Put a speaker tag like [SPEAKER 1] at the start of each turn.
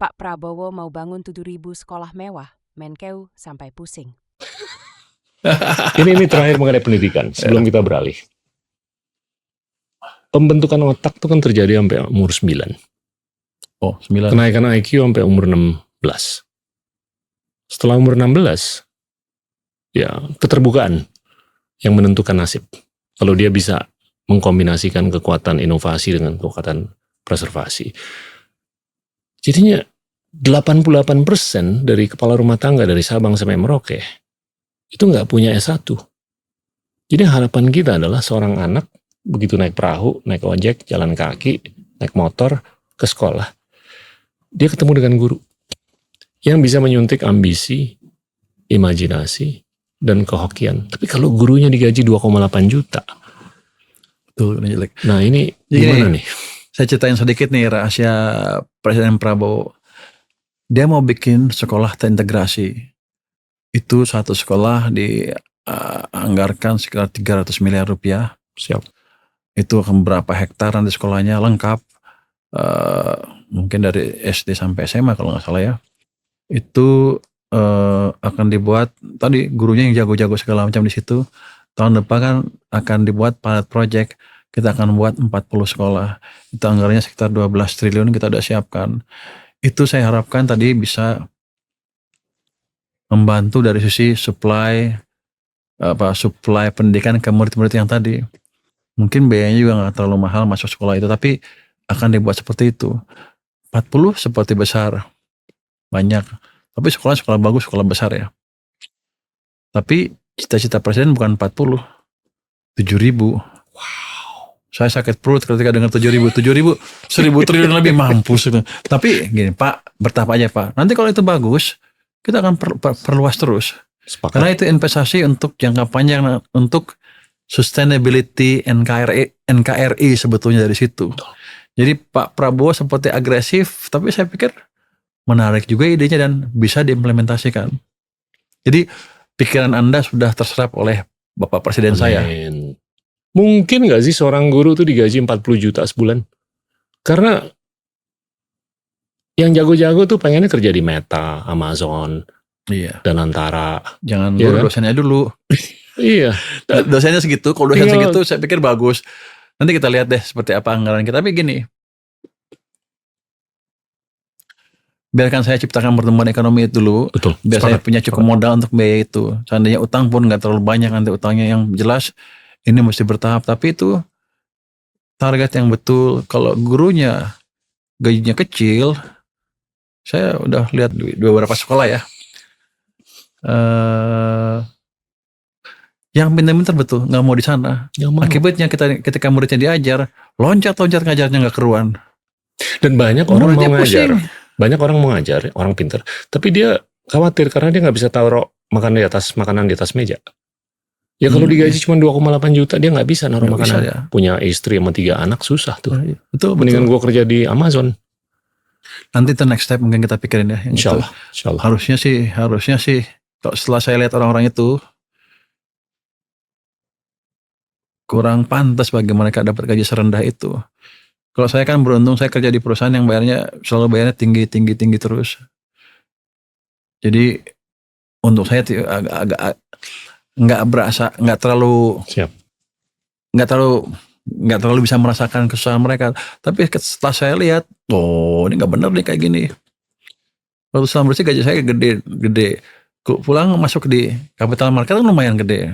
[SPEAKER 1] Pak Prabowo mau bangun 7.000 sekolah mewah, Menkeu sampai pusing.
[SPEAKER 2] Ini terakhir mengenai pendidikan, sebelum kita beralih. Pembentukan otak itu kan terjadi sampai umur 9.
[SPEAKER 3] Oh, 9.
[SPEAKER 2] Kenaikan IQ sampai umur 16. Setelah umur 16, ya keterbukaan yang menentukan nasib. Kalau dia bisa mengkombinasikan kekuatan inovasi dengan kekuatan preservasi. Jadinya 88% dari kepala rumah tangga dari Sabang sampai Merauke itu nggak punya S1. Jadi harapan kita adalah seorang anak begitu naik perahu, naik ojek, jalan kaki, naik motor ke sekolah, dia ketemu dengan guru yang bisa menyuntik ambisi, imajinasi, dan kehokian. Tapi kalau gurunya digaji 2,8 juta,
[SPEAKER 3] Betul, ini jelek.
[SPEAKER 2] nah ini gimana nih?
[SPEAKER 3] Saya ceritain sedikit nih rahasia Presiden Prabowo. Dia mau bikin sekolah terintegrasi. Itu satu sekolah dianggarkan sekitar 300 miliar rupiah.
[SPEAKER 2] Siap.
[SPEAKER 3] Itu akan berapa hektar nanti sekolahnya lengkap. Mungkin dari SD sampai SMA kalau nggak salah ya. Itu akan dibuat, tadi gurunya yang jago-jago segala macam di situ. Tahun depan kan akan dibuat pilot project. Kita akan buat 40 sekolah. Itu anggarannya sekitar 12 triliun kita udah siapkan. Itu saya harapkan tadi bisa membantu dari sisi supply pendidikan ke murid-murid yang tadi. Mungkin biayanya juga nggak terlalu mahal masuk sekolah itu, tapi akan dibuat seperti itu. 40 seperti besar, banyak. Tapi sekolah bagus, sekolah besar ya. Tapi cita-cita presiden bukan 40, 7.000. Wow. Saya sakit perut ketika dengar 7.000, 1.000 triliun lebih mampus. Tapi gini Pak, bertahap aja Pak. Nanti kalau itu bagus, kita akan perluas terus.
[SPEAKER 2] Sepakat.
[SPEAKER 3] Karena itu investasi untuk jangka panjang, untuk sustainability NKRI sebetulnya dari situ. Jadi Pak Prabowo seperti agresif, tapi saya pikir menarik juga idenya dan bisa diimplementasikan. Jadi pikiran Anda sudah terserap oleh Bapak Presiden saya.
[SPEAKER 2] Mungkin nggak sih seorang guru tuh digaji 40 juta sebulan? Karena yang jago-jago tuh pengennya kerja di Meta, Amazon,
[SPEAKER 3] Iya.
[SPEAKER 2] dan Antara.
[SPEAKER 3] Jangan
[SPEAKER 2] Iya kan?
[SPEAKER 3] dosennya dulu.
[SPEAKER 2] Iya.
[SPEAKER 3] Dosennya segitu, kalau dosen
[SPEAKER 2] Iya.
[SPEAKER 3] segitu saya pikir bagus. Nanti kita lihat deh seperti apa anggaran kita. Tapi gini, biarkan saya ciptakan pertumbuhan ekonomi itu dulu.
[SPEAKER 2] Betul.
[SPEAKER 3] Biar saya punya cukup modal untuk biaya itu. Seandainya utang pun nggak terlalu banyak, nanti utangnya yang jelas ini mesti bertahap. Tapi itu target yang betul. Kalau gurunya gajinya kecil, saya udah lihat di beberapa sekolah ya. Yang pintar-pintar betul nggak mau di sana. Akibatnya ketika muridnya diajar, loncat ngajarnya nggak keruan.
[SPEAKER 2] Dan banyak orang
[SPEAKER 3] Muridnya
[SPEAKER 2] mau ngajar.
[SPEAKER 3] pusing.
[SPEAKER 2] Banyak orang mau ngajar, orang pintar. Tapi dia khawatir karena dia nggak bisa taruh makanan di atas meja. Ya kalau digaji cuma 2,8 juta, dia nggak bisa naruh
[SPEAKER 3] Nggak
[SPEAKER 2] makanan.
[SPEAKER 3] bisa, ya.
[SPEAKER 2] Punya istri sama 3 anak, susah tuh.
[SPEAKER 3] Betul.
[SPEAKER 2] Mendingan gua kerja di Amazon.
[SPEAKER 3] Nanti itu next step mungkin kita pikirin ya. Yang
[SPEAKER 2] Insya Allah.
[SPEAKER 3] Harusnya sih. Kalau setelah saya lihat orang-orang itu kurang pantas bagi mereka dapat gaji serendah itu. Kalau saya kan beruntung saya kerja di perusahaan yang selalu bayarnya tinggi terus. Jadi untuk saya agak nggak terlalu bisa merasakan kesusahan mereka. Tapi setelah saya lihat, ini nggak benar nih kayak gini. Waktu selama bersih gaji saya gede. Pulang masuk di capital market kan lumayan gede.